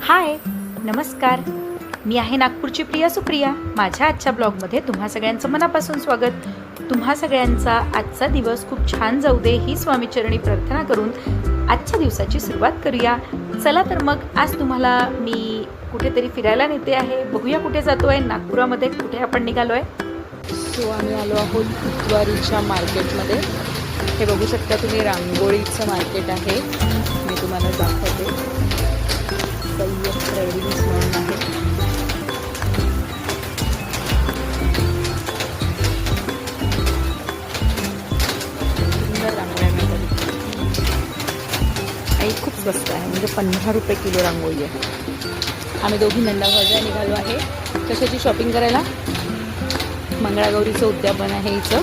हाय, नमस्कार. मी आहे नागपूरची प्रिया सुप्रिया. माझ्या आजच्या ब्लॉगमध्ये तुम्हा सगळ्यांचं मनापासून स्वागत. तुम्हा सगळ्यांचा आजचा दिवस खूप छान जाऊ दे ही स्वामीचरणी प्रार्थना करून आजच्या दिवसाची सुरुवात करूया. चला तर मग आज तुम्हाला मी कुठेतरी फिरायला नेते आहे. बघूया कुठे जातो आहे. नागपुरामध्ये कुठे आपण निघालो आहे. सो आम्ही आलो आहोत इतवारीच्या मार्केटमध्ये. हे बघू शकता तुम्ही, रांगोळीचं मार्केट आहे. मी तुम्हाला दाखवते. सय्यद ट्रेडिंग्स म्हणून आहे. सुंदर रांगोळ्या मिळतात आणि खूप स्वस्त आहे, म्हणजे 15 रुपये किलो रांगोळी आहे. आम्ही दोघी नंदाभाऊजा निघालो आहे. कशाची शॉपिंग करायला? मंगळागौरीचं उद्यापन आहे हिचं.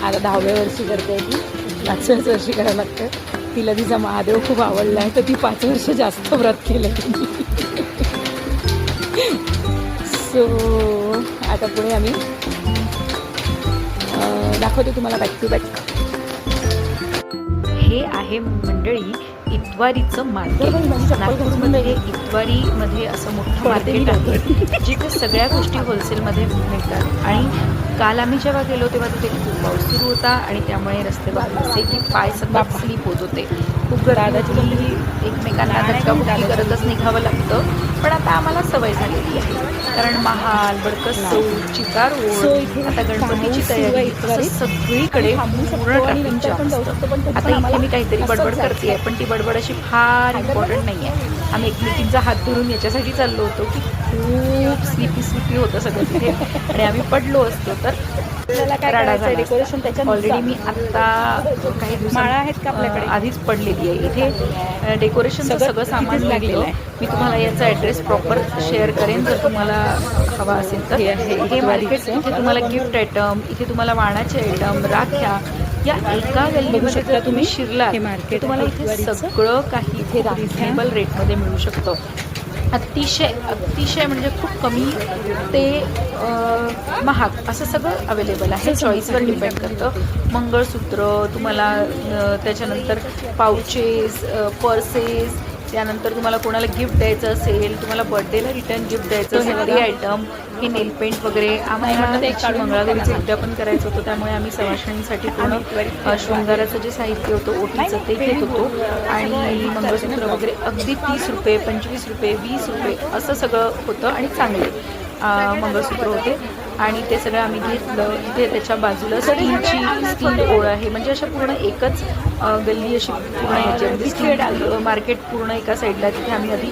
आता 10व्या वर्षी करते ती. 5व्याच वर्षी करायला लागतं. तिला तिचा महादेव खूप आवडला आहे, तर ती 5 वर्ष जास्त व्रत केलं तिने. सो आता पुढे आम्ही दाखवते तुम्हाला बॅक टू बॅक. हे आहे मंडळी इतवारीचं मार्केट. नागपूरमध्ये इतवारीमध्ये असं मोठं मार्केट आहे जिथे सगळ्या गोष्टी होलसेलमध्ये मिळतात. आणि काल आम्ही जेव्हा गेलो तेव्हा तिथे खूप पाऊस सुरू होता आणि त्यामुळे रस्ते असे की पाय सतत स्लीप होत होते. खूप गर्दी, एकमेकांना धक्काबुक्की करतच निघावं लागतं. पण आता आम्हाला सवय झालेली आहे, कारण महाल, बडकस चौक, चिकार रोड, आता गणपतीची तयारी, सगळीकडे पूर्ण ट्रॅफिक जाम असतं. आता इथे मी काहीतरी बडबड करते, पण ती बडबड अशी फार इम्पॉर्टंट नाही आहे. आम्ही एकमेकींचा हात धरून याच्यासाठी चाललो होतो की खूप स्लिपी होतं सगळं तिथे आणि आम्ही पडलो असतो तर डेकोरेशन त्याच्या. ऑलरेडी मी आत्ता काही दिवसाळा आहेत का आपल्याकडे आधीच पडलेली आहे. इथे डेकोरेशनचं सगळं सामान लागलेलं आहे. मी तुम्हाला याचा ॲड्रेस प्रॉपर शेअर करेन जर तुम्हाला हवा असेल तर. हे मार्केट इथे तुम्हाला गिफ्ट आयटम, इथे तुम्हाला वाणाचे आयटम, राख्या, या एका गल्लीमध्ये तुम्ही शिरला मार्केट तुम्हाला इथे सगळं काही इथे रिझनेबल रेटमध्ये मिळू शकतं. अतिशय म्हणजे खूप कमी ते महाग असं सगळं अवेलेबल आहे. चॉईसवर डिपेंड करतं. मंगळसूत्र तुम्हाला, त्याच्यानंतर पाउचेस, पर्सेस, त्यानंतर तुम्हाला कोणाला गिफ्ट द्यायचं असेल, तुम्हाला बर्थडेला रिटर्न गिफ्ट द्यायचं असेल, ते आयटम, हे नेल पेंट वगैरे. आम्हाला मंगळागौरीचं उद्यापन करायचं होतं, त्यामुळे आम्ही सवाष्णींसाठी पूर्ण शृंगाराचं जे साहित्य होतं ओटीचं ते घेत होतो. आणि मंगळसूत्र वगैरे अगदी 30 रुपये, 25 रुपये, 20 रुपये असं सगळं होतं आणि चांगले मंगळसूत्र होते. आणि ते सगळं आम्ही घेतलं. इथे त्याच्या बाजूला स्टील ओळ आहे, म्हणजे अशा पूर्ण एकच गल्ली अशी पूर्ण याची मार्केट पूर्ण एका साईडला. तिथे आम्ही आधी